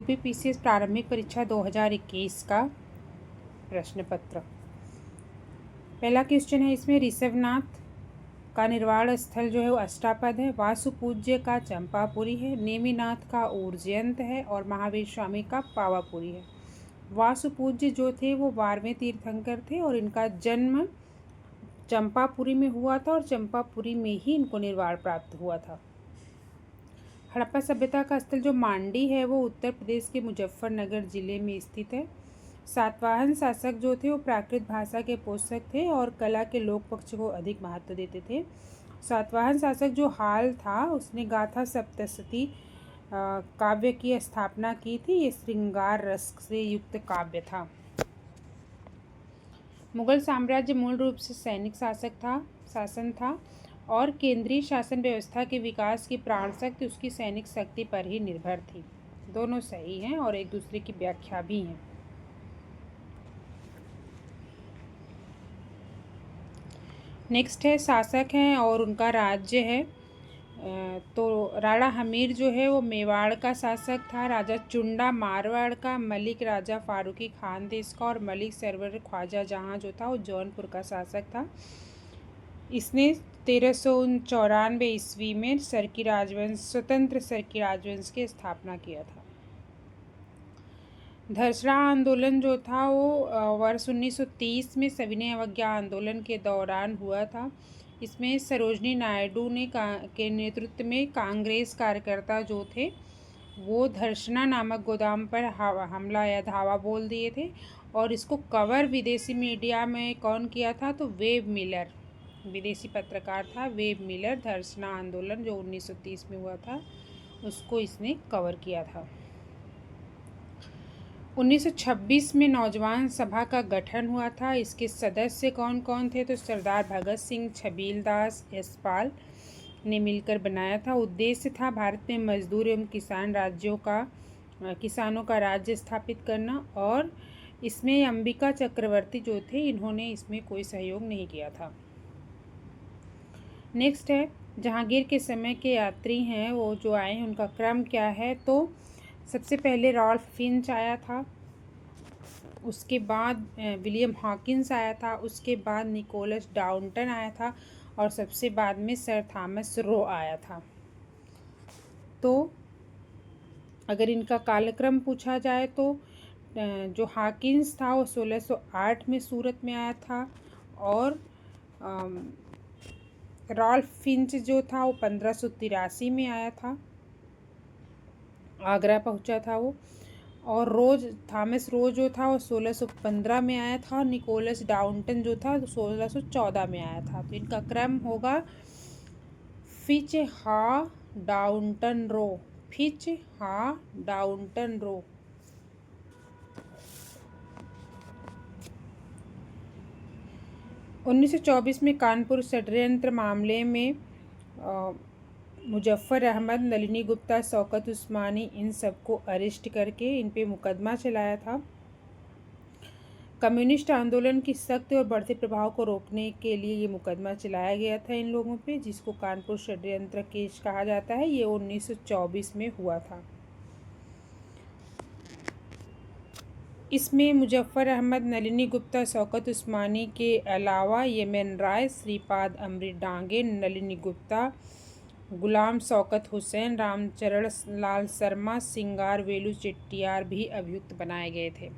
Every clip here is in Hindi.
यूपीपीसीएस प्रारंभिक परीक्षा 2021 का प्रश्न पत्र। पहला क्वेश्चन है इसमें, ऋषभनाथ का निर्वाण स्थल जो है वो अष्टापद है, वासुपूज्य का चंपापुरी है, नेमिनाथ का उज्जैन है और महावीर स्वामी का पावापुरी है। वासुपूज्य जो थे वो 12वें तीर्थंकर थे और इनका जन्म चंपापुरी में हुआ था और चंपापुरी में ही इनको निर्वाण प्राप्त हुआ था। हड़प्पा सभ्यता का स्थल जो मांडी है वो उत्तर प्रदेश के मुजफ्फरनगर जिले में स्थित है। सातवाहन शासक जो थे वो प्राकृत भाषा के पोषक थे और कला के लोक पक्ष को अधिक महत्व देते थे। सातवाहन शासक जो हाल था उसने गाथा सप्तशती काव्य की स्थापना की थी। ये श्रृंगार रस से युक्त काव्य था। मुगल साम्राज्य मूल रूप से सैनिक शासन था और केंद्रीय शासन व्यवस्था के विकास की प्राण शक्ति उसकी सैनिक शक्ति पर ही निर्भर थी। दोनों सही हैं और एक दूसरे की व्याख्या भी है। नेक्स्ट है शासक हैं और उनका राज्य है। तो राणा हमीर जो है वो मेवाड़ का शासक था, राजा चुंडा मारवाड़ का, मलिक राजा फारूकी खानदेश का और मलिक सरवर ख्वाजा जहाँ जो था वो जौनपुर का शासक था। इसने 1394 ईस्वी में स्वतंत्र सरकी राजवंश की स्थापना किया था। धर्षणा आंदोलन जो था वो वर्ष 1930 में सविनय अवज्ञा आंदोलन के दौरान हुआ था। इसमें सरोजनी नायडू ने के नेतृत्व में कांग्रेस कार्यकर्ता जो थे वो धर्षणा नामक गोदाम पर हमला या धावा बोल दिए थे और इसको कवर विदेशी मीडिया में कौन किया था, तो वेब मिलर विदेशी पत्रकार था। वेब मिलर धर्षणा आंदोलन जो 1930 में हुआ था उसको इसने कवर किया था। 1926 में नौजवान सभा का गठन हुआ था। इसके सदस्य कौन कौन थे, तो सरदार भगत सिंह, छबीलदास, यशपाल ने मिलकर बनाया था। उद्देश्य था भारत में मजदूर एवं किसानों का राज्य स्थापित करना और इसमें अंबिका चक्रवर्ती जो थे इन्होंने इसमें कोई सहयोग नहीं किया था। नेक्स्ट है, जहांगीर के समय के यात्री हैं वो जो आए हैं उनका क्रम क्या है, तो सबसे पहले रॉल्फ फिंच आया था, उसके बाद विलियम हॉकिंस आया था, उसके बाद निकोलस डाउंटन आया था और सबसे बाद में सर थॉमस रो आया था। तो अगर इनका कालक्रम पूछा जाए तो जो हॉकिंस था वो 1608 में सूरत में आया था और रॉल्फ फिंच जो था वो 1583 में आया था, आगरा पहुंचा था वो। और थॉमस रो जो था वो 1615 में आया था और निकोलस डाउंटन जो था 1614 में आया था। तो इनका क्रम होगा फिच हा डाउंटन रो, फिच हा डाउंटन रो। आ, 1924 में कानपुर षड्यंत्र मामले में मुजफ्फर अहमद, नलिनी गुप्ता, शौकत उस्मानी इन सबको अरेस्ट करके इन पे मुकदमा चलाया था। कम्युनिस्ट आंदोलन की सख्त और बढ़ते प्रभाव को रोकने के लिए ये मुकदमा चलाया गया था इन लोगों पे, जिसको कानपुर षड्यंत्र केस कहा जाता है। ये 1924 में हुआ था। इसमें मुजफ्फर अहमद, नलिनी गुप्ता, शौकत उस्मानी के अलावा यमन राय, श्रीपाद अमृत डांगे, नलिनी गुप्ता, गुलाम शौकत हुसैन, रामचरण लाल शर्मा, सिंगार वेलू चेट्टियार भी अभियुक्त बनाए गए थे।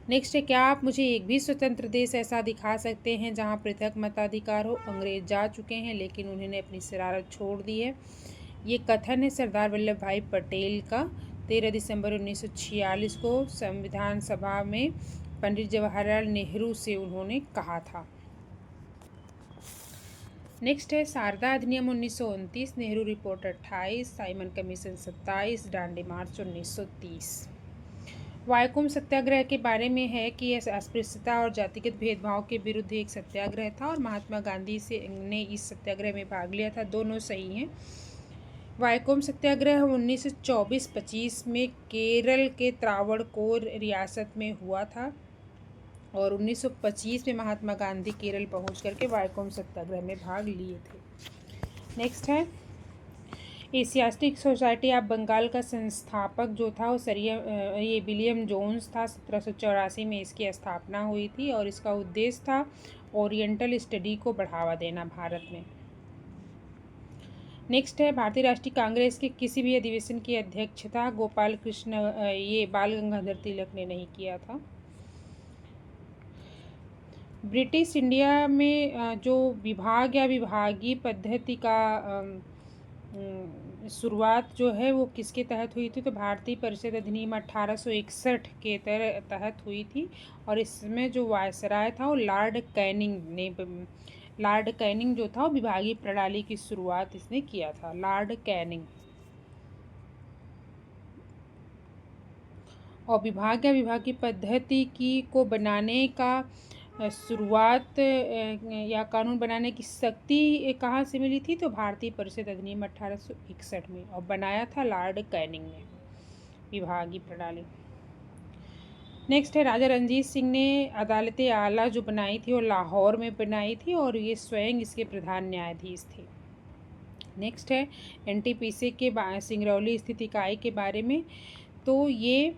नेक्स्ट है, क्या आप मुझे एक भी स्वतंत्र देश ऐसा दिखा सकते हैं जहां पृथक मताधिकार हो? अंग्रेज जा चुके हैं लेकिन उन्होंने अपनी शरारत छोड़ दी है। ये कथन है सरदार वल्लभ भाई पटेल का। 13 दिसंबर 1946 को संविधान सभा में पंडित जवाहरलाल नेहरू से उन्होंने कहा था। नेक्स्ट है, शारदा अधिनियम 1929, नेहरू रिपोर्ट 28, साइमन कमीशन 27, डांडी मार्च 1930। वायकोम सत्याग्रह के बारे में है कि यह अस्पृश्यता और जातिगत भेदभाव के विरुद्ध एक सत्याग्रह था और महात्मा गांधी ने इस सत्याग्रह में भाग लिया था। दोनों सही हैं। वायकोम सत्याग्रह 1924-25 में केरल के त्रावणकोर रियासत में हुआ था और 1925 में महात्मा गांधी केरल पहुंच करके वायकोम सत्याग्रह में भाग लिए थे। नेक्स्ट है, एशियाटिक सोसाइटी ऑफ बंगाल का संस्थापक जो था वो ये विलियम जोन्स था। 1784 में इसकी स्थापना हुई थी और इसका उद्देश्य था ओरिएंटल स्टडी को बढ़ावा देना भारत में। नेक्स्ट है, भारतीय राष्ट्रीय कांग्रेस के किसी भी अधिवेशन की अध्यक्षता गोपाल कृष्ण ये बाल गंगाधर तिलक ने नहीं किया था। ब्रिटिश इंडिया में जो विभाग या विभागीय पद्धति का शुरुआत जो है वो किसके तहत हुई थी, तो भारतीय परिषद अधिनियम 1861 के तहत हुई थी। और इसमें जो वायसराय था वो लॉर्ड कैनिंग जो था वो विभागीय प्रणाली की शुरुआत इसने किया था, लॉर्ड कैनिंग। और विभाग या विभागीय पद्धति को बनाने का शुरुआत या कानून बनाने की शक्ति कहाँ से मिली थी, तो भारतीय परिषद अधिनियम 1861 में, और बनाया था लॉर्ड कैनिंग ने विभागीय प्रणाली। नेक्स्ट है, राजा रणजीत सिंह ने अदालत आला जो बनाई थी वो लाहौर में बनाई थी और ये स्वयं इसके प्रधान न्यायाधीश थे। नेक्स्ट है, एनटीपीसी के सिंगरौली स्थित इकाई के बारे में, तो ये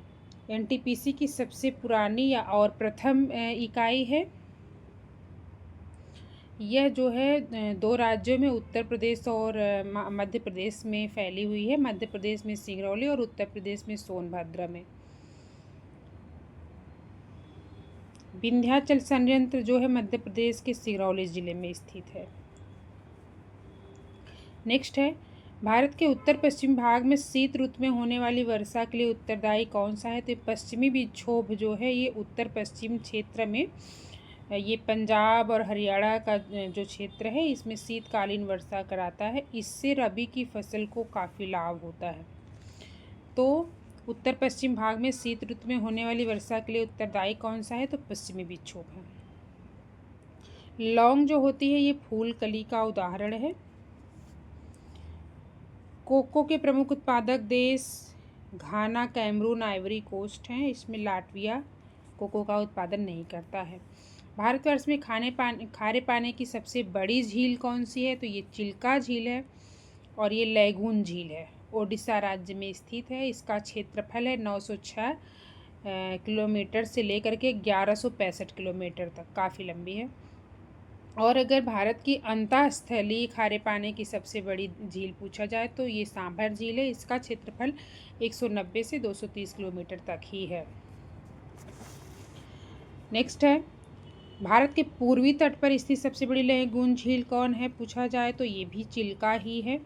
एनटीपीसी की सबसे पुरानी और प्रथम इकाई है। यह जो है 2 राज्यों में उत्तर प्रदेश और मध्य प्रदेश में फैली हुई है। मध्य प्रदेश में सिंगरौली और उत्तर प्रदेश में सोनभद्र में। विंध्याचल संयंत्र जो है मध्य प्रदेश के सिंगरौली जिले में स्थित है। नेक्स्ट है, भारत के उत्तर पश्चिम भाग में शीत ऋतु में होने वाली वर्षा के लिए उत्तरदायी कौन सा है, तो पश्चिमी विक्षोभ जो है ये उत्तर पश्चिम क्षेत्र में, ये पंजाब और हरियाणा का जो क्षेत्र है इसमें शीतकालीन वर्षा कराता है। इससे रबी की फसल को काफ़ी लाभ होता है। तो उत्तर पश्चिम भाग में शीत ऋतु में होने वाली वर्षा के लिए उत्तरदायी कौन सा है, तो पश्चिमी विक्षोभ है। लौंग जो होती है ये फूल कली का उदाहरण है। कोको के प्रमुख उत्पादक देश घाना, कैमरून, आइवरी कोस्ट हैं। इसमें लाटविया कोको का उत्पादन नहीं करता है। भारतवर्ष में खारे पानी की सबसे बड़ी झील कौन सी है, तो ये चिल्का झील है और ये लैगून झील है। ओडिशा राज्य में स्थित है। इसका क्षेत्रफल है 906 किलोमीटर से लेकर के 1165 किलोमीटर तक, काफ़ी लंबी है। और अगर भारत की अंतःस्थलीय खारे पानी की सबसे बड़ी झील पूछा जाए तो ये सांभर झील है। इसका क्षेत्रफल 190 से 230 किलोमीटर तक ही है। नेक्स्ट है, भारत के पूर्वी तट पर स्थित सबसे बड़ी लैगून झील कौन है पूछा जाए तो ये भी चिल्का ही है।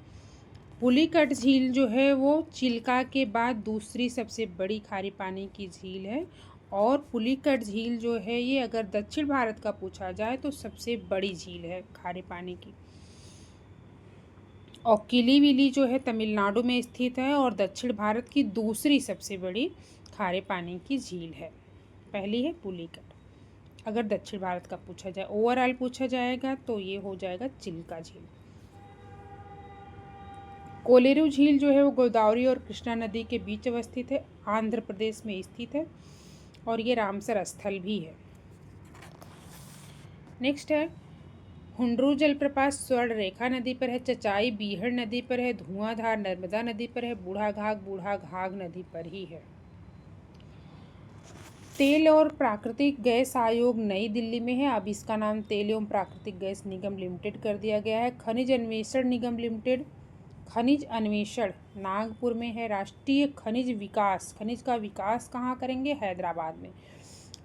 पुलिकट झील जो है वो चिल्का के बाद दूसरी सबसे बड़ी खारे पानी की झील है। और पुलिकट झील जो है ये अगर दक्षिण भारत का पूछा जाए तो सबसे बड़ी झील है खारे पानी की। और किलीविली जो है तमिलनाडु में स्थित है और दक्षिण भारत की दूसरी सबसे बड़ी खारे पानी की झील है। पहली है पुलिकट अगर दक्षिण भारत का पूछा जाए। ओवरऑल पूछा जाएगा तो ये हो जाएगा चिल्का झील। कोलेरू झील जो है वो गोदावरी और कृष्णा नदी के बीच अवस्थित है, आंध्र प्रदेश में स्थित है और ये रामसर स्थल भी है। नेक्स्ट है, हुंड्रू जलप्रपात स्वर्ण रेखा नदी पर है, चचाई बीहड़ नदी पर है, धुआंधार नर्मदा नदी पर है, बूढ़ा घाघ नदी पर ही है। तेल और प्राकृतिक गैस आयोग नई दिल्ली में है। अब इसका नाम तेल एवं प्राकृतिक गैस निगम लिमिटेड कर दिया गया है। खनिज अन्वेषण निगम लिमिटेड, खनिज अन्वेषण नागपुर में है। राष्ट्रीय खनिज का विकास कहाँ करेंगे, हैदराबाद में।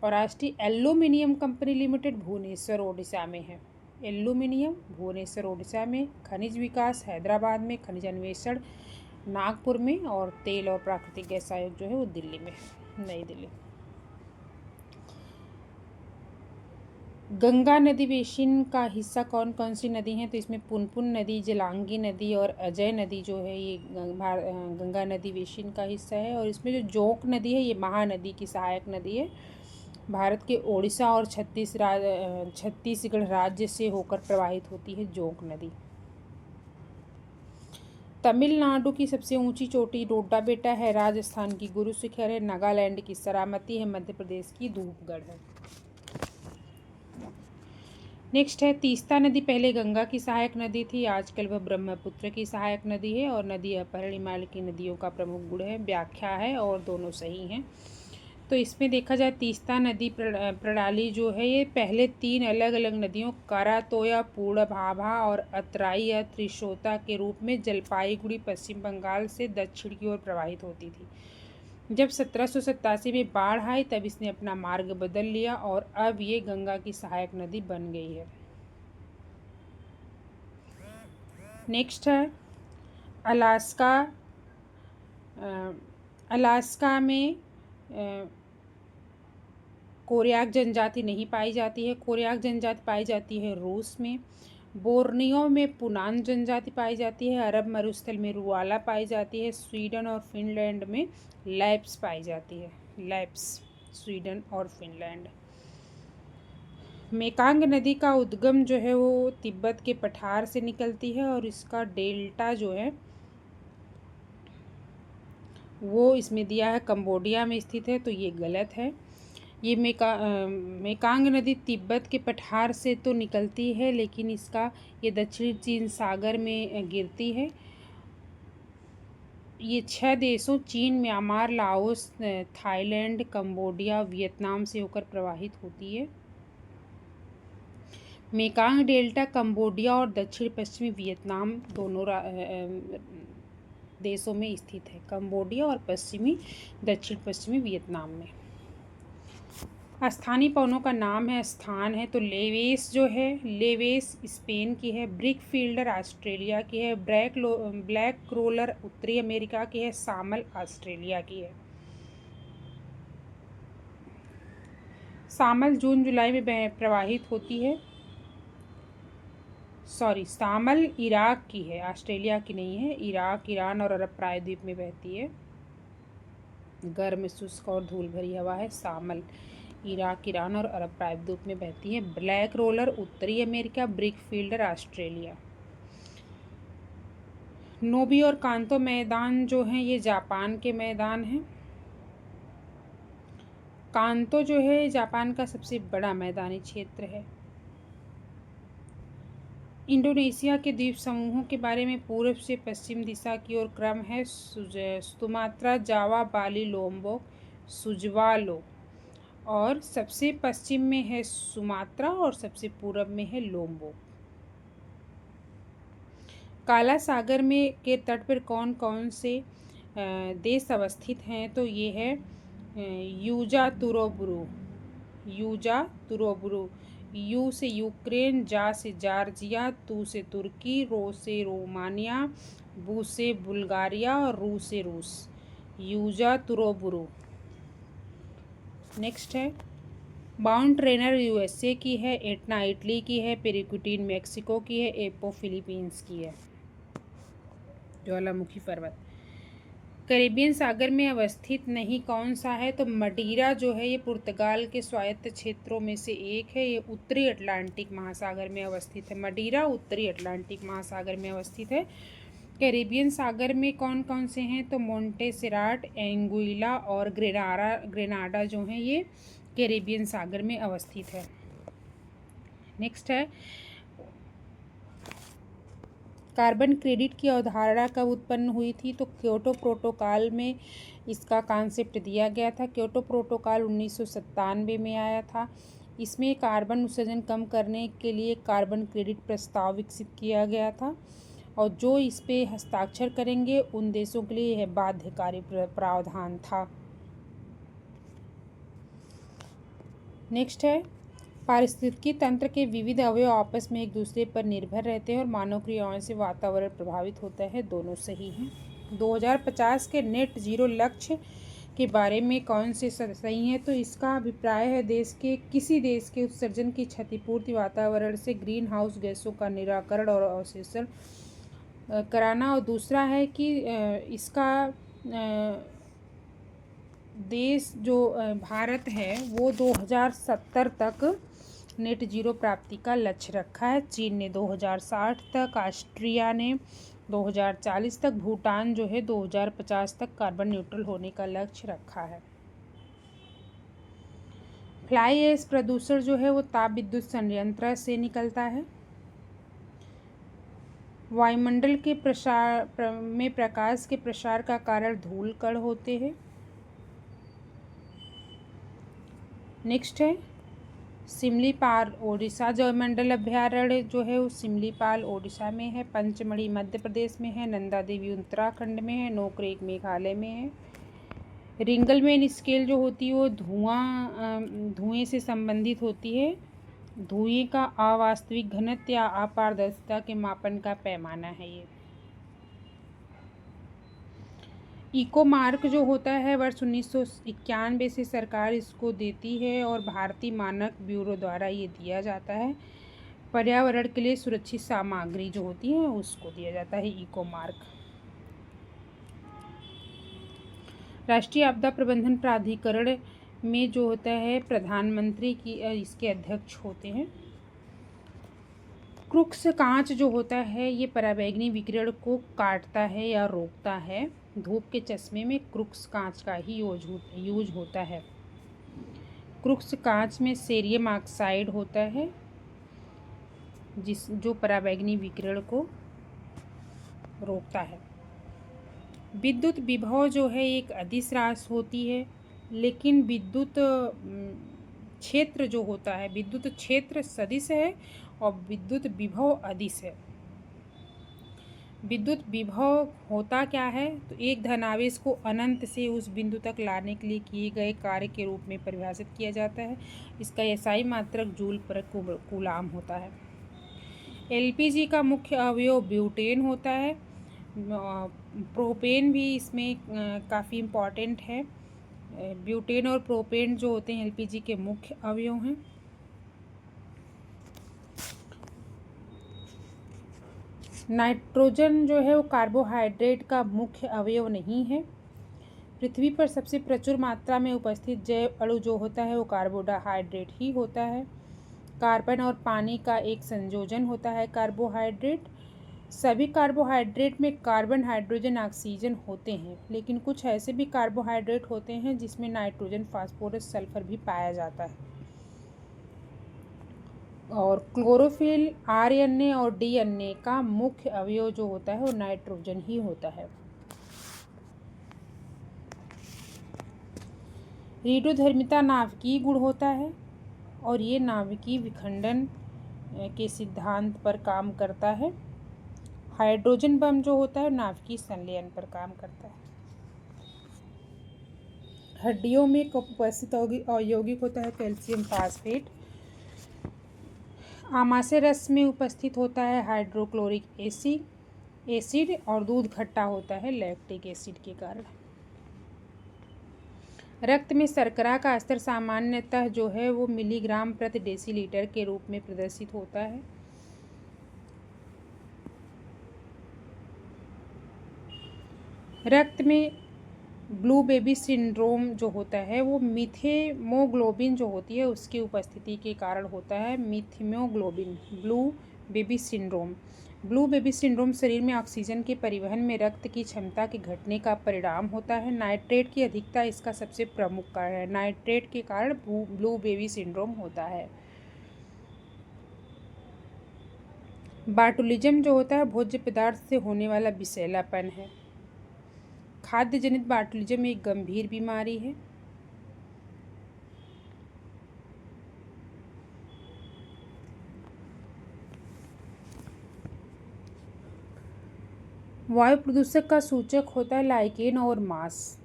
और Rashtriya aluminium company limited Bhubaneswar Odisha में है। एल्यूमिनियम भुवनेश्वर ओडिशा में, खनिज विकास हैदराबाद में, खनिज अन्वेषण नागपुर में और तेल और प्राकृतिक गैस आयोग जो है वो दिल्ली में है, नई दिल्ली। गंगा नदी बेसिन का हिस्सा कौन कौन सी नदी हैं, तो इसमें पुनपुन नदी, जलांगी नदी और अजय नदी जो है ये गंगा नदी बेसिन का हिस्सा है। और इसमें जो जोंक नदी है ये महानदी की सहायक नदी है। भारत के ओडिशा और छत्तीसगढ़ राज्य से होकर प्रवाहित होती है जोंक नदी। तमिलनाडु की सबसे ऊंची चोटी डोडा बेटा है, राजस्थान की गुरु शिखर है, नागालैंड की सरामती है, मध्य प्रदेश की धूपगढ़ है। नेक्स्ट है तीस्ता नदी पहले गंगा की सहायक नदी थी, आजकल वह ब्रह्मपुत्र की सहायक नदी है और नदी अपहरण हिमालय की नदियों का प्रमुख गुण है। व्याख्या है और दोनों सही हैं। तो इसमें देखा जाए तीस्ता नदी प्रणाली जो है ये पहले 3 अलग अलग नदियों करातोया, पूर्णभाभा और अतराई या त्रिशोता के रूप में जलपाईगुड़ी पश्चिम बंगाल से दक्षिण की ओर प्रवाहित होती थी। जब 1787 में बाढ़ आई तब इसने अपना मार्ग बदल लिया और अब ये गंगा की सहायक नदी बन गई है। नेक्स्ट है अलास्का। अलास्का में कोरियाक जनजाति नहीं पाई जाती है। कोरियाक जनजाति पाई जाती है रूस में। बोर्नियो में पुनान जनजाति पाई जाती है। अरब मरुस्थल में रुआला पाई जाती है। स्वीडन और फिनलैंड में लैप्स पाई जाती है। लैप्स स्वीडन और फिनलैंड। मेकांग नदी का उद्गम जो है वो तिब्बत के पठार से निकलती है और इसका डेल्टा जो है वो इसमें दिया है कंबोडिया में स्थित है, तो ये गलत है। ये मेकांग नदी तिब्बत के पठार से तो निकलती है लेकिन इसका ये दक्षिणी चीन सागर में गिरती है। ये 6 देशों चीन, Myanmar, Laos, Thailand, Cambodia, Vietnam से होकर प्रवाहित होती है। मेकांग डेल्टा कंबोडिया और दक्षिण पश्चिमी वियतनाम दोनों देशों में स्थित है। कंबोडिया और दक्षिण पश्चिमी वियतनाम में। स्थानीय पवनों का नाम है, स्थान है, तो लेवेस जो है, लेवेस स्पेन की है। ब्रिक फील्डर ऑस्ट्रेलिया की है। ब्लैक रोलर उत्तरी अमेरिका की है। सामल ऑस्ट्रेलिया की है। सामल जून जुलाई में प्रवाहित होती है। सामल इराक की है, ऑस्ट्रेलिया की नहीं है। इराक, ईरान और अरब प्रायद्वीप में बहती है। गर्म, शुष्क और धूल भरी हवा है। सामल इराक, ईरान और अरब प्रायद्वीप में बहती है। ब्लैक रोलर उत्तरी America. Brick Fielder Australia. Nobi और कांतो मैदान जो हैं ये जापान के मैदान हैं। कांतो जो है जापान का सबसे बड़ा मैदानी क्षेत्र है। इंडोनेशिया के द्वीप समूहों के बारे में पूर्व से पश्चिम दिशा की ओर क्रम है। सुमात्रा, जावा, बाली, लोम्बोक, सुजवालो। और सबसे पश्चिम में है सुमात्रा और सबसे पूर्व में है लोम्बोक। काला सागर में के तट पर कौन कौन से देश अवस्थित हैं, तो ये है यूजा तुरोबुरु। यूजा तुरोबुरु। यू से यूक्रेन, जा से जॉर्जिया, तू से तुर्की, रो से रोमानिया, बू से बुल्गारिया और रू से रूस। यूजा तुरोबुरु। नेक्स्ट है बाउंड ट्रेनर यूएसए की है। एटना इटली की है। पेरिक्विटीन मेक्सिको की है। एपो फिलीपींस की है। ज्वालामुखी पर्वत कैरेबियन सागर में अवस्थित नहीं कौन सा है, तो मडीरा जो है ये पुर्तगाल के स्वायत्त क्षेत्रों में से एक है। ये उत्तरी अटलांटिक महासागर में अवस्थित है। मडीरा उत्तरी अटलांटिक महासागर में अवस्थित है। कैरेबियन सागर में कौन कौन से हैं, तो मोंटेसेराट, एंगुइला और ग्रेनाडा जो हैं ये कैरेबियन सागर में अवस्थित है। नेक्स्ट है कार्बन क्रेडिट की अवधारणा कब उत्पन्न हुई थी, तो क्योटो प्रोटोकॉल में इसका कॉन्सेप्ट दिया गया था। क्योटो प्रोटोकॉल 1997 में आया था। इसमें कार्बन उत्सर्जन कम करने के लिए कार्बन क्रेडिट प्रस्ताव विकसित किया गया था और जो इस पे हस्ताक्षर करेंगे उन देशों के लिए यह बाध्यकारी प्रावधान था। नेक्स्ट है पारिस्थितिकी तंत्र के विविध अवयव आपस में एक दूसरे पर निर्भर रहते हैं और मानव क्रियाओं से वातावरण प्रभावित होता है। दोनों सही हैं। 2050 के नेट जीरो लक्ष्य के बारे में कौन से सही हैं, तो इसका अभिप्राय है किसी देश के उत्सर्जन की क्षतिपूर्ति वातावरण से ग्रीन हाउस गैसों का निराकरण और अवशोषण कराना। और दूसरा है कि इसका देश जो भारत है वो 2070 तक नेट जीरो प्राप्ति का लक्ष्य रखा है। चीन ने 2060 तक, ऑस्ट्रिया ने 2040 तक, भूटान जो है 2050 तक कार्बन न्यूट्रल होने का लक्ष्य रखा है। फ्लाई ऐश प्रदूषण जो है वो ताप विद्युत संयंत्र से निकलता है। वायुमंडल के में प्रकाश के प्रसार का कारण धूल कण होते हैं। नेक्स्ट है सिमलीपाल ओडिशा जैवमंडल अभ्यारण्य जो है वो सिमलीपाल ओडिशा में है, पंचमढ़ी मध्य प्रदेश में है, नंदा देवी उत्तराखंड में है, नोकरेक मेघालय में है। रिंगलमेन स्केल जो होती है वो धुएं से संबंधित होती है। धुएं का अवास्तविक घनत्व या अपारदर्शिता के मापन का पैमाना है ये। इको मार्क जो होता है वर्ष 1991 से सरकार इसको देती है और भारतीय मानक ब्यूरो द्वारा ये दिया जाता है। पर्यावरण के लिए सुरक्षित सामग्री जो होती है उसको दिया जाता है इको मार्क। राष्ट्रीय आपदा प्रबंधन प्राधिकरण में जो होता है प्रधानमंत्री की इसके अध्यक्ष होते हैं। क्रुक्स कांच जो होता है ये पराबैंगनी विकिरण को काटता है या रोकता है। धूप के चश्मे में क्रुक्स कांच का ही यूज होता है। क्रुक्स कांच में सेरियम ऑक्साइड होता है जो पराबैंगनी विकिरण को रोकता है। विद्युत विभव जो है एक अदिश राशि होती है, लेकिन विद्युत क्षेत्र जो होता है विद्युत क्षेत्र सदिश है और विद्युत विभव अदिश है। विद्युत विभव होता क्या है तो एक धनावेश को अनंत से उस बिंदु तक लाने के लिए किए गए कार्य के रूप में परिभाषित किया जाता है। इसका एसआई मात्रक जूल पर कूलाम होता है। एलपीजी का मुख्य अवयव ब्यूटेन होता है। प्रोपेन भी इसमें काफ़ी इम्पॉर्टेंट है। ब्यूटेन और प्रोपेन जो होते हैं एलपीजी के मुख्य अवयव हैं। नाइट्रोजन जो है वो कार्बोहाइड्रेट का मुख्य अवयव नहीं है। पृथ्वी पर सबसे प्रचुर मात्रा में उपस्थित जैव अणु जो होता है वो कार्बोहाइड्रेट ही होता है। कार्बन और पानी का एक संयोजन होता है कार्बोहाइड्रेट। सभी कार्बोहाइड्रेट में कार्बन, हाइड्रोजन, ऑक्सीजन होते हैं, लेकिन कुछ ऐसे भी कार्बोहाइड्रेट होते हैं जिसमें नाइट्रोजन, फास्फोरस, सल्फर भी पाया जाता है। और क्लोरोफिल, आरएनए और डीएनए का मुख्य अवयव जो होता है वो नाइट्रोजन ही होता है। रेडियोधर्मिता नाभिकीय गुण होता है और ये नाभिकीय विखंडन के सिद्धांत पर काम करता है। हाइड्रोजन बम जो होता है नाभिकीय संलयन पर काम करता है। हड्डियों में उपस्थित यौगिक होता है कैल्शियम फास्फेट। आमाशय रस में उपस्थित होता है हाइड्रोक्लोरिक एसिड और दूध खट्टा होता है लैक्टिक एसिड के कारण। रक्त में शर्करा का स्तर सामान्यतः जो है वो मिलीग्राम प्रति डेसीलीटर के रूप में प्रदर्शित होता है। रक्त में ब्लू बेबी सिंड्रोम जो होता है वो मिथेमोग्लोबिन जो होती है उसकी उपस्थिति के कारण होता है। Methaemoglobin blue baby syndrome. Blue baby syndrome शरीर में ऑक्सीजन के परिवहन में रक्त की क्षमता के घटने का परिणाम होता है। नाइट्रेट की अधिकता इसका सबसे प्रमुख कारण है। नाइट्रेट के कारण ब्लू बेबी सिंड्रोम होता है। बाटुलिज्म जो होता है भोज्य पदार्थ से होने वाला विषैलापन है। खाद्य जनित बाटुलिज्म एक गंभीर बीमारी है। वायु प्रदूषक का सूचक होता है लाइकेन और मांस।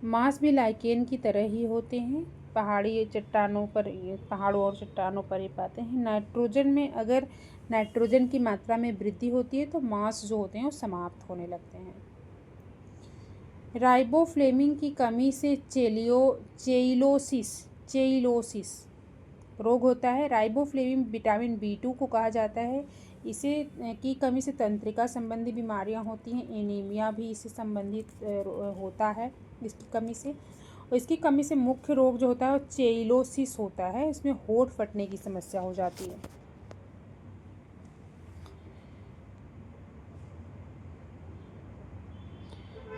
मांस भी लाइकेन की तरह ही होते हैं। पहाड़ों और चट्टानों पर ये पाते हैं। नाइट्रोजन में अगर नाइट्रोजन की मात्रा में वृद्धि होती है तो मांस जो होते हैं वो समाप्त होने लगते हैं। राइबोफ्लेविन की कमी से चेइलोसिस रोग होता है। राइबोफ्लेविन विटामिन B2 को कहा जाता है। इसे की कमी से तंत्रिका संबंधी बीमारियां होती हैं। एनीमिया भी इससे संबंधित होता है इसकी कमी से। और इसकी कमी से मुख्य रोग जो होता है वो चेइलोसिस होता है। इसमें होंठ फटने की समस्या हो जाती है।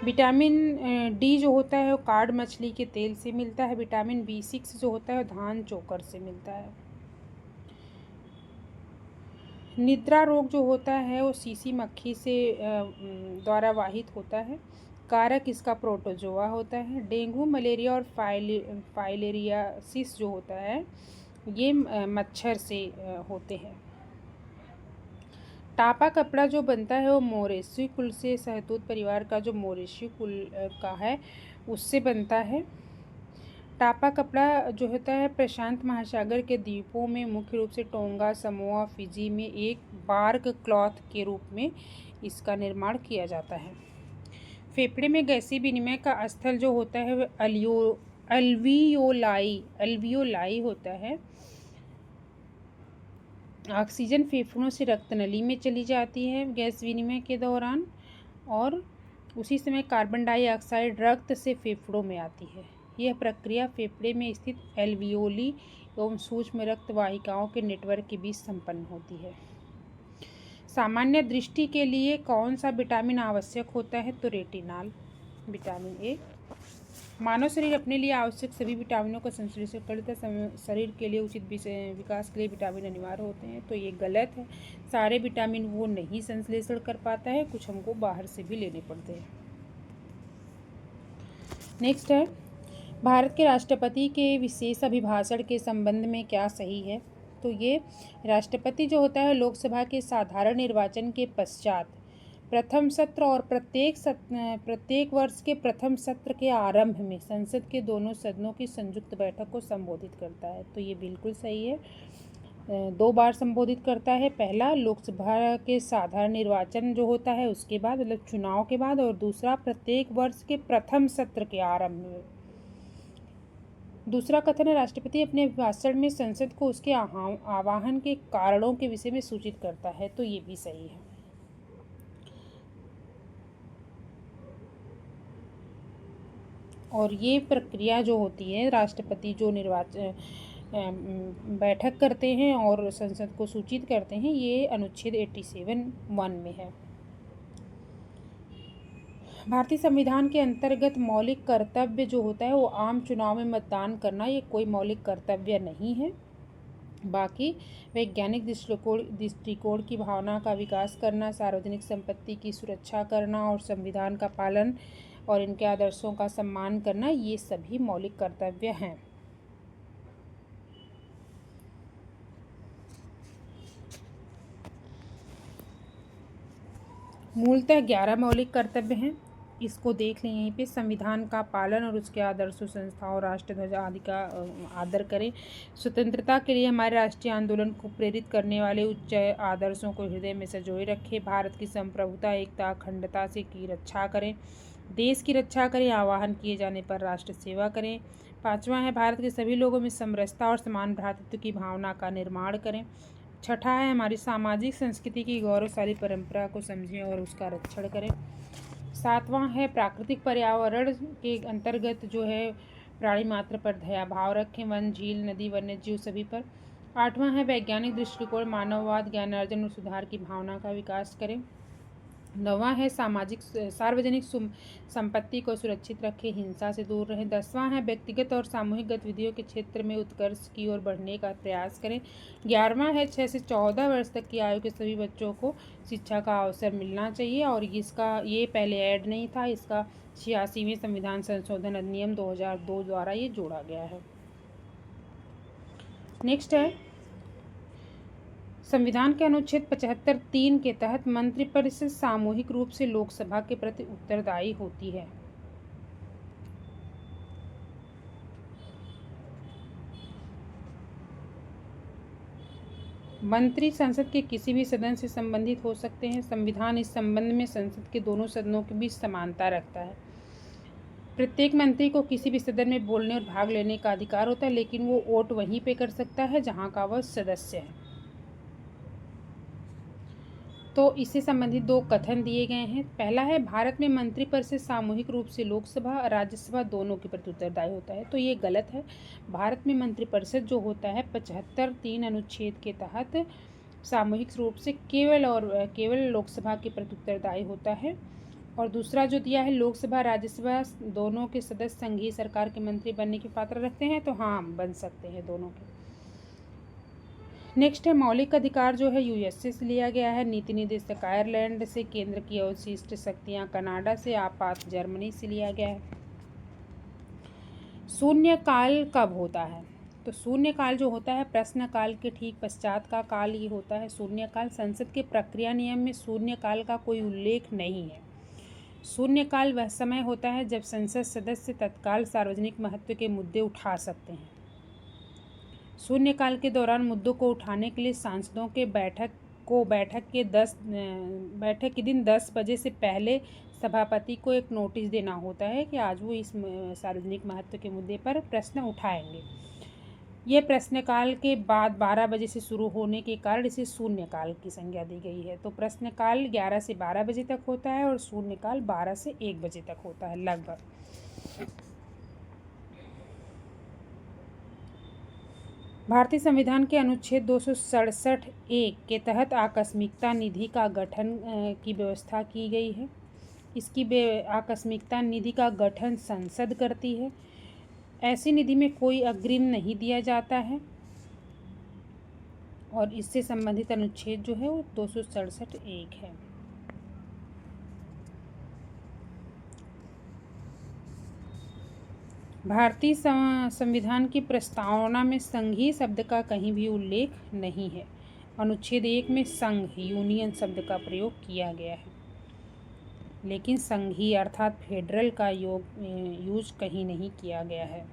विटामिन डी जो होता है वो कार्ड मछली के तेल से मिलता है। विटामिन B6 जो होता है धान चोकर से मिलता है। निद्रा रोग जो होता है वो सीसी मक्खी से द्वारा वाहित होता है। कारक इसका प्रोटोजोआ होता है। डेंगू, मलेरिया और फाइलेरियासिस जो होता है ये मच्छर से होते हैं। टापा कपड़ा जो बनता है वो मोरेसी कुल से, सहतूत परिवार का जो मोरेसी कुल का है उससे बनता है। टापा कपड़ा जो होता है प्रशांत महासागर के द्वीपों में मुख्य रूप से टोंगा, समोआ, फिजी में एक बार्क क्लॉथ के रूप में इसका निर्माण किया जाता है। फेफड़े में गैसीय विनिमय का स्थल जो होता है वह अल्वियोलाई होता है। ऑक्सीजन फेफड़ों से रक्त नली में चली जाती है गैस विनिमय के दौरान, और उसी समय कार्बन डाइऑक्साइड रक्त से फेफड़ों में आती है। यह प्रक्रिया फेफड़े में स्थित एल्वियोली एवं सूक्ष्म रक्त वाहिकाओं के नेटवर्क के बीच संपन्न होती है। सामान्य दृष्टि के लिए कौन सा विटामिन आवश्यक होता है? तो रेटिनॉल, विटामिन ए। मानव शरीर अपने लिए आवश्यक सभी विटामिनों का संश्लेषण करता है। शरीर के लिए उचित विकास के लिए विटामिन अनिवार्य होते हैं, तो ये गलत है। सारे विटामिन वो नहीं संश्लेषण कर पाता है, कुछ हमको बाहर से भी लेने पड़ते हैं। नेक्स्ट है, भारत के राष्ट्रपति के विशेष अभिभाषण के संबंध में क्या सही है? तो ये राष्ट्रपति जो होता है लोकसभा के साधारण निर्वाचन के पश्चात प्रथम सत्र और प्रत्येक वर्ष के प्रथम सत्र के आरंभ में संसद के दोनों सदनों की संयुक्त बैठक को संबोधित करता है। तो ये बिल्कुल सही है। 2 बार संबोधित करता है। पहला लोकसभा के साधारण निर्वाचन जो होता है उसके बाद, मतलब चुनाव के बाद, और दूसरा प्रत्येक वर्ष के प्रथम सत्र के आरंभ में। दूसरा कथन है, राष्ट्रपति अपने भाषण में संसद को उसके आह्वान के कारणों के विषय में सूचित करता है। तो ये भी सही है। और ये प्रक्रिया जो होती है, राष्ट्रपति जो बैठक करते हैं और संसद को सूचित करते हैं, ये अनुच्छेद 87(1) में है। भारतीय संविधान के अंतर्गत मौलिक कर्तव्य जो होता है वो आम चुनाव में मतदान करना, ये कोई मौलिक कर्तव्य नहीं है। बाकी वैज्ञानिक दृष्टिकोण की भावना का विकास करना, सार्वजनिक संपत्ति की सुरक्षा करना और संविधान का पालन और इनके आदर्शों का सम्मान करना, ये सभी मौलिक कर्तव्य हैं। मूलतः 11 मौलिक कर्तव्य हैं। इसको देख लें यहीं पे। संविधान का पालन और उसके आदर्शों, संस्थाओं, राष्ट्रध्वज आदि का आदर करें। स्वतंत्रता के लिए हमारे राष्ट्रीय आंदोलन को प्रेरित करने वाले उच्च आदर्शों को हृदय में संजोए रखें। भारत की संप्रभुता, एकता, अखंडता से की रक्षा करें। देश की रक्षा करें। आह्वान किए जाने पर राष्ट्र सेवा करें। 5वां है, भारत के सभी लोगों में समरसता और समान भ्रातृत्व की भावना का निर्माण करें। 6ठा है, हमारी सामाजिक संस्कृति की गौरवशाली परंपरा को समझें और उसका रक्षण करें। 7वां है, प्राकृतिक पर्यावरण के अंतर्गत जो है प्राणी मात्र पर दया भाव रखें। वन, झील, नदी, वन्य जीव सभी पर। 8वां है, वैज्ञानिक दृष्टिकोण, मानववाद, ज्ञानार्जन और सुधार की भावना का विकास करें। 9वां है, सार्वजनिक संपत्ति को सुरक्षित रखें, हिंसा से दूर रहें। 10वां है, व्यक्तिगत और सामूहिक गतिविधियों के क्षेत्र में उत्कर्ष की ओर बढ़ने का प्रयास करें। 11वां है, 6 से 14 वर्ष तक की आयु के सभी बच्चों को शिक्षा का अवसर मिलना चाहिए। और ये पहले ऐड नहीं था, इसका 86वें संविधान संशोधन अधिनियम 2002 द्वारा ये जोड़ा गया है। नेक्स्ट है, संविधान के अनुच्छेद 75(3) के तहत मंत्रिपरिषद सामूहिक रूप से लोकसभा के प्रति उत्तरदायी होती है। मंत्री संसद के किसी भी सदन से संबंधित हो सकते हैं। संविधान इस संबंध में संसद के दोनों सदनों के बीच समानता रखता है। प्रत्येक मंत्री को किसी भी सदन में बोलने और भाग लेने का अधिकार होता है, लेकिन वो वोट वहीं पे कर सकता है जहां का वह सदस्य है। तो इससे संबंधित 2 कथन दिए गए हैं। पहला है, भारत में मंत्रिपरिषद सामूहिक रूप से लोकसभा और राज्यसभा दोनों के प्रति उत्तरदायी होता है। तो ये गलत है। भारत में मंत्रिपरिषद जो होता है 75(3) अनुच्छेद के तहत सामूहिक रूप से केवल लोकसभा के प्रति उत्तरदायी होता है। और दूसरा जो दिया है, लोकसभा राज्यसभा दोनों के सदस्य संघीय सरकार के मंत्री बनने की पात्र रखते हैं, तो हाँ बन सकते हैं दोनों के। नेक्स्ट है मौलिक अधिकार जो है यूएसए से लिया गया है, नीति निर्देशक आयरलैंड से, केंद्र की अवशिष्ट शक्तियाँ कनाडा से, आपात जर्मनी से लिया गया है। शून्यकाल कब होता है? तो शून्यकाल जो होता है प्रश्नकाल के ठीक पश्चात का काल ही होता है शून्यकाल। संसद के प्रक्रिया नियम में शून्यकाल का कोई उल्लेख नहीं है। शून्यकाल वह समय होता है जब संसद सदस्य तत्काल सार्वजनिक महत्व के मुद्दे उठा सकते हैं। शून्यकाल के दौरान मुद्दों को उठाने के लिए सांसदों के बैठक के दिन 10 बजे से पहले सभापति को एक नोटिस देना होता है कि आज वो इस सार्वजनिक महत्व के मुद्दे पर प्रश्न उठाएंगे। ये प्रश्नकाल के बाद 12 बजे से शुरू होने के कारण इसे शून्यकाल की संज्ञा दी गई है। तो प्रश्नकाल 11 से 12 बजे तक होता है और शून्यकाल 12 से 1 बजे तक होता है लगभग। भारतीय संविधान के अनुच्छेद 267(1) के तहत आकस्मिकता निधि का गठन की व्यवस्था की गई है। इसकी आकस्मिकता निधि का गठन संसद करती है। ऐसी निधि में कोई अग्रिम नहीं दिया जाता है और इससे संबंधित अनुच्छेद जो है वो 267(1) है। भारतीय संविधान की प्रस्तावना में संघीय शब्द का कहीं भी उल्लेख नहीं है। अनुच्छेद 1 में संघ यूनियन शब्द का प्रयोग किया गया है, लेकिन संघीय अर्थात फेडरल का यूज कहीं नहीं किया गया है।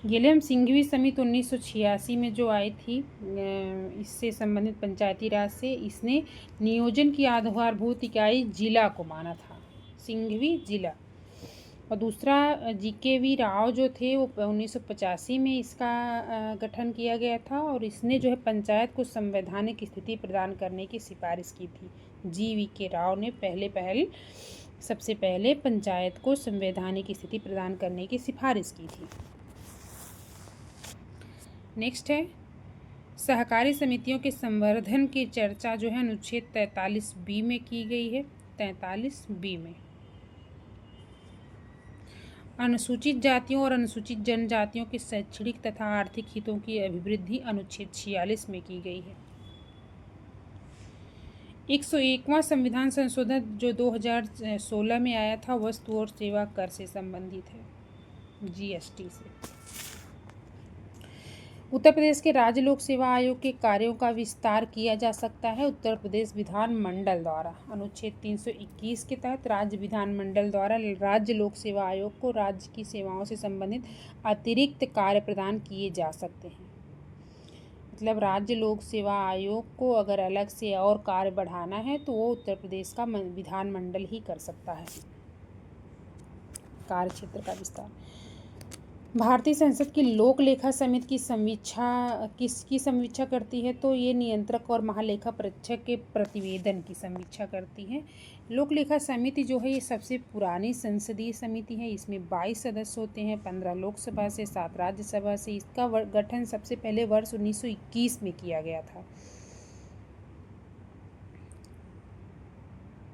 गिलियम सिंघवी समिति 1986 में जो आई थी, इससे संबंधित पंचायती राज से, इसने नियोजन की आधारभूत इकाई जिला को माना था, सिंघवी जिला। और दूसरा GKV राव जो थे वो 1985 में इसका गठन किया गया था और इसने जो है पंचायत को संवैधानिक स्थिति प्रदान करने की सिफारिश की थी। GVK राव ने सबसे पहले पंचायत को संवैधानिक स्थिति प्रदान करने की सिफारिश की थी। नेक्स्ट है सहकारी समितियों के संवर्धन की चर्चा जो है अनुच्छेद 43B में की गई है। 43B में अनुसूचित जातियों और अनुसूचित जनजातियों के शैक्षणिक तथा आर्थिक हितों की अभिवृद्धि अनुच्छेद 46 में की गई है। 101वां संविधान संशोधन जो 2016 में आया था वस्तु और सेवा कर से संबंधित है, GST से। उत्तर प्रदेश के राज्य लोक सेवा आयोग के कार्यों का विस्तार किया जा सकता है उत्तर प्रदेश विधानमंडल द्वारा। अनुच्छेद 321 के तहत राज्य विधानमंडल द्वारा राज्य लोक सेवा आयोग को राज्य की सेवाओं से संबंधित अतिरिक्त कार्य प्रदान किए जा सकते हैं। मतलब राज्य लोक सेवा आयोग को अगर अलग से और कार्य बढ़ाना है तो वो उत्तर प्रदेश का विधानमंडल ही कर सकता है कार्य क्षेत्र का विस्तार। भारतीय संसद की लोक लेखा समिति की समीक्षा किसकी समीक्षा करती है? तो ये नियंत्रक और महालेखा परीक्षक के प्रतिवेदन की समीक्षा करती है। लोक लेखा समिति जो है ये सबसे पुरानी संसदीय समिति है। इसमें 22 सदस्य होते हैं, 15 लोकसभा से, 7 राज्यसभा से। इसका गठन सबसे पहले वर्ष 1921 में किया गया था।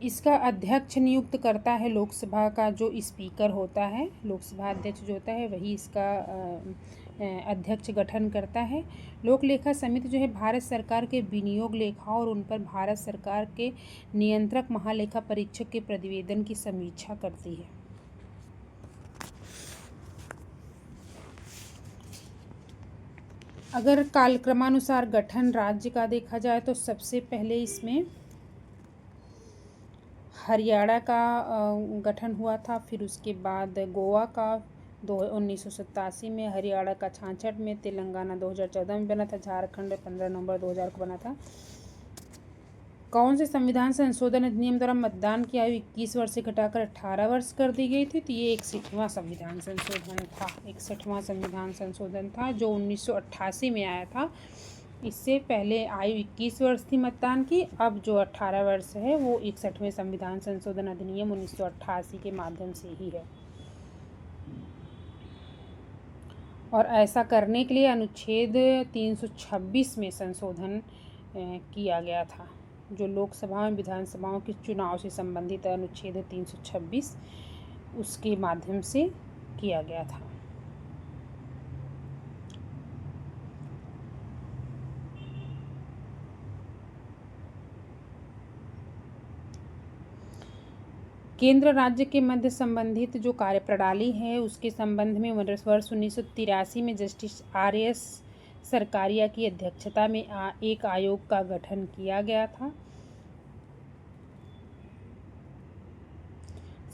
इसका अध्यक्ष नियुक्त करता है लोकसभा का जो स्पीकर होता है, लोकसभा अध्यक्ष जो होता है वही इसका अध्यक्ष गठन करता है। लोक लेखा समिति जो है भारत सरकार के विनियोग लेखा और उन पर भारत सरकार के नियंत्रक महालेखा परीक्षक के प्रतिवेदन की समीक्षा करती है। अगर कालक्रमानुसार गठन राज्य का देखा जाए तो सबसे पहले इसमें हरियाणा का गठन हुआ था, फिर उसके बाद गोवा का 1987 में, हरियाणा का 66 में, तेलंगाना 2014 में बना था, झारखंड 15 नवंबर 2000 को बना था। कौन से संविधान संशोधन अधिनियम द्वारा मतदान की आयु 21 वर्ष से घटाकर 18 वर्ष कर दी गई थी? तो ये 61वां संविधान संशोधन था। 61वां संविधान संशोधन था जो 1988 में आया था। इससे पहले आयु 21 वर्ष थी मतदान की, अब जो 18 वर्ष है वो 61वें संविधान संशोधन अधिनियम 1988 के माध्यम से ही है। और ऐसा करने के लिए अनुच्छेद 326 में संशोधन किया गया था, जो लोकसभा में विधानसभाओं के चुनाव से संबंधित अनुच्छेद 326 उसके माध्यम से किया गया था। केंद्र राज्य के मध्य संबंधित जो कार्यप्रणाली है उसके संबंध में वर्ष 1983 में जस्टिस RS सरकारिया की अध्यक्षता में एक आयोग का गठन किया गया था।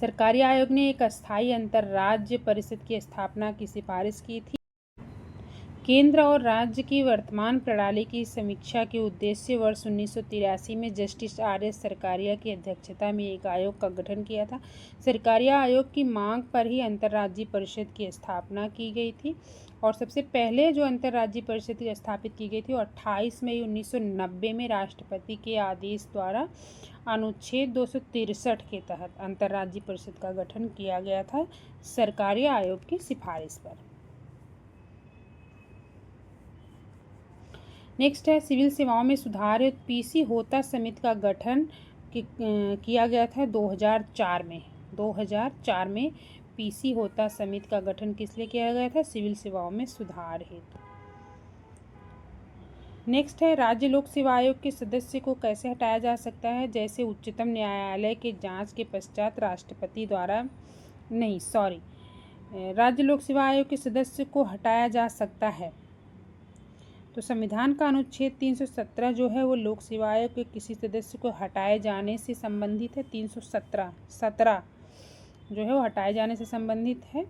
सरकारिया आयोग ने एक अस्थायी अंतर्राज्य परिषद की स्थापना की सिफारिश की थी। केंद्र और राज्य की वर्तमान प्रणाली की समीक्षा के उद्देश्य वर्ष 1983 में जस्टिस RS सरकारिया की अध्यक्षता में एक आयोग का गठन किया था। सरकारिया आयोग की मांग पर ही अंतर्राज्यीय परिषद की स्थापना की गई थी और सबसे पहले जो अंतर्राज्यीय परिषद स्थापित की गई थी वो 28 मई 1990 में राष्ट्रपति के आदेश द्वारा अनुच्छेद 263 के तहत अंतर्राज्यीय परिषद का गठन किया गया था सरकारिया आयोग की सिफारिश पर। नेक्स्ट है सिविल सेवाओं में सुधार PC होता समिति का गठन किया गया था 2004 में। 2004 में PC होता समिति का गठन किस लिए किया गया था? सिविल सेवाओं में सुधार हेतु। नेक्स्ट है राज्य लोक सेवा आयोग के सदस्य को कैसे हटाया जा सकता है? जैसे उच्चतम न्यायालय के जांच के पश्चात राष्ट्रपति द्वारा राज्य लोक सेवा आयोग के सदस्य को हटाया जा सकता है तो संविधान का अनुच्छेद 317 जो है वो लोक सेवा आयोग के किसी सदस्य को हटाए जाने से संबंधित है। 317 जो है वो हटाए जाने से संबंधित है।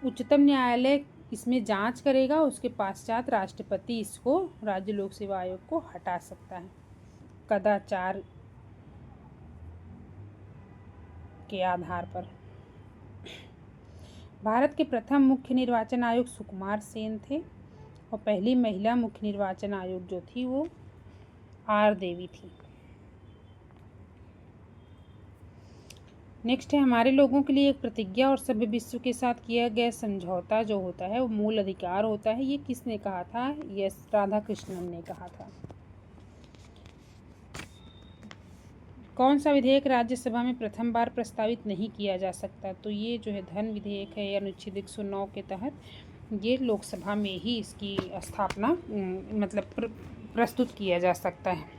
उच्चतम न्यायालय इसमें जांच करेगा, उसके पश्चात राष्ट्रपति इसको राज्य लोक सेवा आयोग को हटा सकता है कदाचार के आधार पर। भारत के प्रथम मुख्य निर्वाचन आयुक्त सुकुमार सेन थे और पहली महिला मुख्य निर्वाचन आयोग जो थी वो R देवी थी। नेक्स्ट है हमारे लोगों के लिए एक प्रतिज्ञा और सभ्य विश्व के साथ किया गया समझौता जो होता है वो मूल अधिकार होता है। ये किसने कहा था? यस, राधाकृष्णन ने कहा था। कौन सा विधेयक राज्यसभा में प्रथम बार प्रस्तावित नहीं किया जा सकता? तो ये जो है धन विधेयक है, अनुच्छेद 109 के तहत ये लोकसभा में ही इसकी स्थापना मतलब प्रस्तुत किया जा सकता है।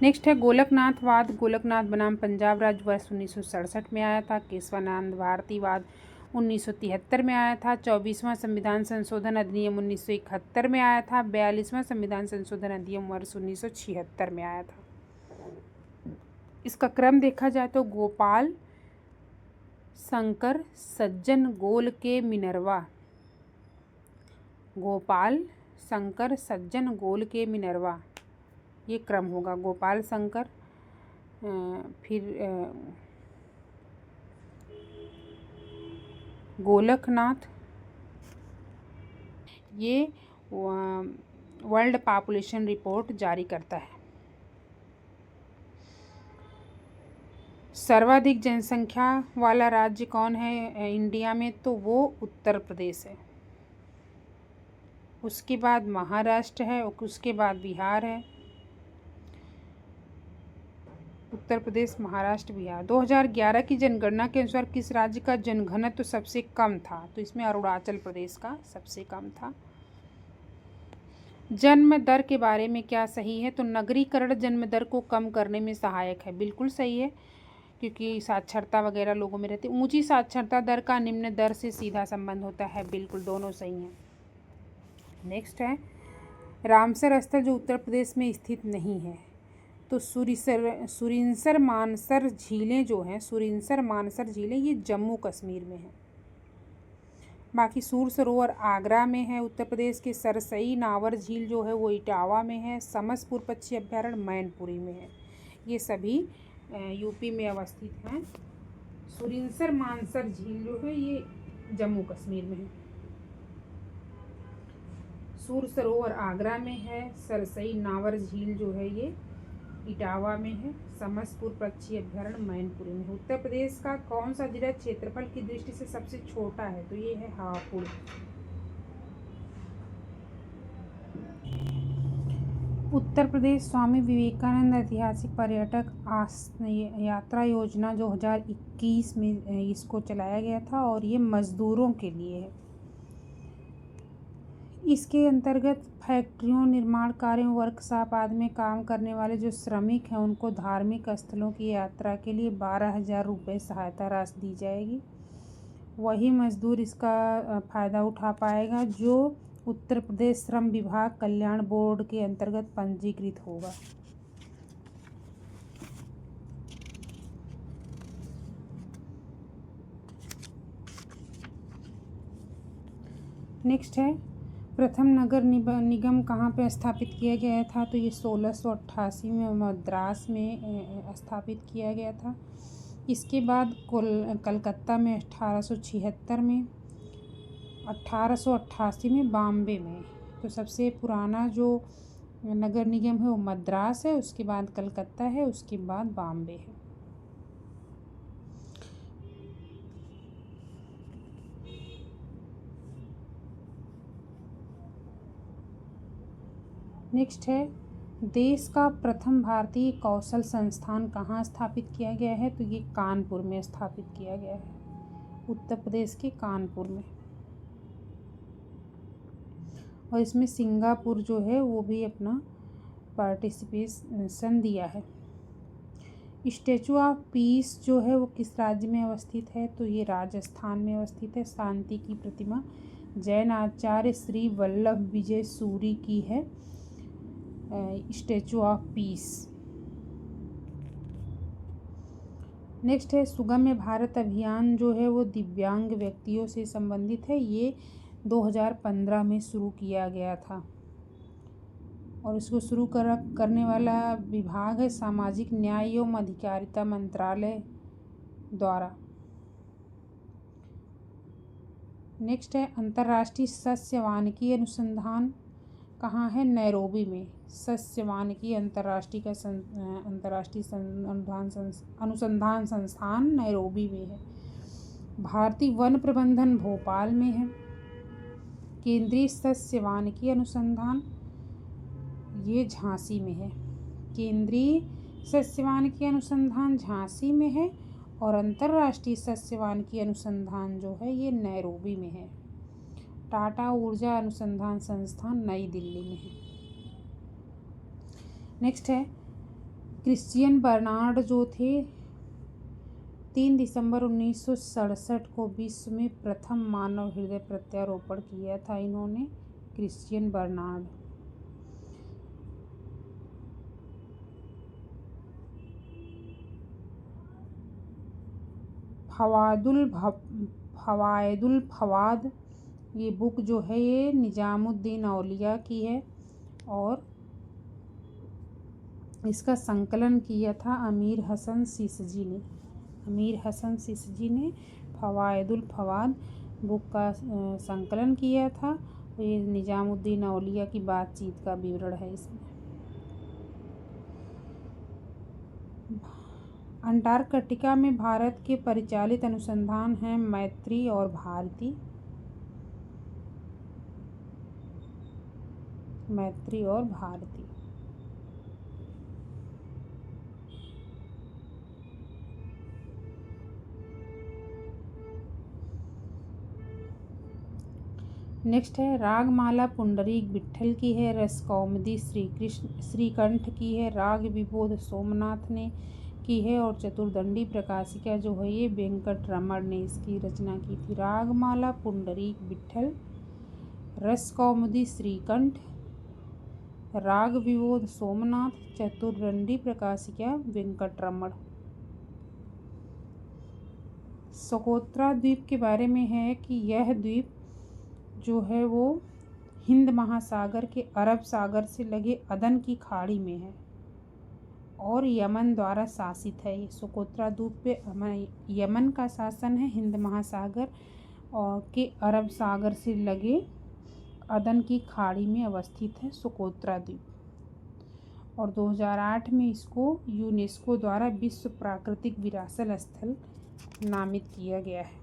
नेक्स्ट है गोलकनाथवाद। गोलकनाथ बनाम पंजाब राज्य वर्ष 1967 में आया था। केशवानंद भारतीवाद 1973 में आया था। 24वां संविधान संशोधन अधिनियम 1971 में आया था। 42वां संविधान संशोधन अधिनियम वर्ष 1976 में आया था। इसका क्रम देखा जाए तो गोपाल शंकर सज्जन गोल के मिनरवा, गोपाल शंकर सज्जन गोल के मिनरवा, ये क्रम होगा। गोपाल शंकर, फिर गोलकनाथ। ये वर्ल्ड पॉपुलेशन रिपोर्ट जारी करता है। सर्वाधिक जनसंख्या वाला राज्य कौन है इंडिया में? तो वो उत्तर प्रदेश है। उसके बाद महाराष्ट्र है और उसके बाद बिहार है। उत्तर प्रदेश, महाराष्ट्र, बिहार। 2011 की जनगणना के अनुसार किस राज्य का जनघनत्व सबसे कम था? तो इसमें अरुणाचल प्रदेश का सबसे कम था। जन्म दर के बारे में क्या सही है? तो नगरीकरण जन्म दर को कम करने में सहायक है। बिल्कुल सही है, क्योंकि साक्षरता वगैरह लोगों में रहती है। ऊंची साक्षरता दर का निम्न दर से सीधा संबंध होता है। बिल्कुल, दोनों सही हैं। नेक्स्ट है रामसर स्थल जो उत्तर प्रदेश में स्थित नहीं है। तो सुरिंसर मानसर झीलें जो हैं, सुरिंसर मानसर झीलें ये जम्मू कश्मीर में हैं। बाकी सूर सरोवर आगरा में है उत्तर प्रदेश के। सरसई नावर झील जो है वो इटावा में है। समसपुर पक्षी अभ्यारण्य मैनपुरी में है। ये सभी यूपी में अवस्थित हैं। सुरिंसर मानसर झील जो है ये जम्मू कश्मीर में है। सूर सरोवर आगरा में है। सरसई नावर झील जो है ये इटावा में है। समसपुर पक्षी अभ्यारण्य मैनपुरी में है। उत्तर प्रदेश का कौन सा जिला क्षेत्रफल की दृष्टि से सबसे छोटा है? तो ये है हापुड़। उत्तर प्रदेश स्वामी विवेकानंद ऐतिहासिक पर्यटक यात्रा योजना 2021 में इसको चलाया गया था और ये मजदूरों के लिए है। इसके अंतर्गत फैक्ट्रियों, निर्माण कार्यों, वर्कशॉप आदि में काम करने वाले जो श्रमिक हैं उनको धार्मिक स्थलों की यात्रा के लिए 12,000 रुपये सहायता राशि दी जाएगी। वही मजदूर इसका फ़ायदा उठा पाएगा जो उत्तर प्रदेश श्रम विभाग कल्याण बोर्ड के अंतर्गत पंजीकृत होगा। नेक्स्ट है, प्रथम नगर निगम कहाँ पे स्थापित किया गया था? तो ये 1688 में मद्रास में स्थापित किया गया था। इसके बाद कलकत्ता में 1876 में, 1888 में बॉम्बे में। तो सबसे पुराना जो नगर निगम है वो मद्रास है, उसके बाद कलकत्ता है, उसके बाद बॉम्बे है। नेक्स्ट है, देश का प्रथम भारतीय कौशल संस्थान कहाँ स्थापित किया गया है? तो ये कानपुर में स्थापित किया गया है, उत्तर प्रदेश के कानपुर में। और इसमें सिंगापुर जो है वो भी अपना पार्टिसिपेशन दिया है। स्टैचू ऑफ पीस जो है वो किस राज्य में अवस्थित है? तो ये राजस्थान में अवस्थित है। शांति की प्रतिमा जैन आचार्य श्री वल्लभ विजय सूरी की है स्टैचू ऑफ पीस। नेक्स्ट है, सुगम्य भारत अभियान जो है वो दिव्यांग व्यक्तियों से संबंधित है। ये 2015 में शुरू किया गया था और इसको शुरू करने वाला विभाग है सामाजिक न्याय एवं अधिकारिता मंत्रालय द्वारा। नेक्स्ट है, अंतर्राष्ट्रीय सस्य वानिकी अनुसंधान कहाँ है? नैरोबी में। सस्य वानिकी अंतर्राष्ट्रीय अनुसंधान संस्थान नैरोबी में है। भारतीय वन प्रबंधन भोपाल में है। केंद्रीय सस्य वानिकी अनुसंधान ये झांसी में है। केंद्रीय सस्य वानिकी अनुसंधान झांसी में है और अंतर्राष्ट्रीय सस्य वानिकी अनुसंधान जो है ये नैरोबी में है। टाटा ऊर्जा अनुसंधान संस्थान नई दिल्ली में है। नेक्स्ट है, क्रिश्चियन बर्नार्ड जो थे 3 दिसंबर 1967 को विश्व में प्रथम मानव हृदय प्रत्यारोपण किया था इन्होंने, क्रिश्चियन बर्नार्ड। फवायदुल फवाद ये बुक जो है ये निजामुद्दीन औलिया की है और इसका संकलन किया था अमीर हसन सिसजी ने। अमीर हसन सिसजी ने फवायदुल फवाद बुक का संकलन किया था। ये निजामुद्दीन औलिया की बातचीत का विवरण है इसमें। अंटार्कटिका में भारत के परिचालित अनुसंधान हैं मैत्री और भारती। मैत्री और भारती। नेक्स्ट है, रागमाला पुंडरीक विट्ठल की है। रसकौमुदी श्रीकंठ की है। राग विबोध सोमनाथ ने की है और चतुर्दंडी प्रकाशिका जो है ये वेंकट रमण ने इसकी रचना की थी। रागमाला पुंडरीक विट्ठल, रसकौमुदी श्रीकंठ, राग विबोध सोमनाथ, चतुर्दंडी प्रकाशिका वेंकट रमण। सोकोत्रा द्वीप के बारे में है कि यह द्वीप जो है वो हिंद महासागर के अरब सागर से लगे अदन की खाड़ी में है और यमन द्वारा शासित है। ये सोकोत्रा द्वीप पे यमन का शासन है। हिंद महासागर और के अरब सागर से लगे अदन की खाड़ी में अवस्थित है सोकोत्रा द्वीप। और 2008 में इसको यूनेस्को द्वारा विश्व प्राकृतिक विरासत स्थल नामित किया गया है।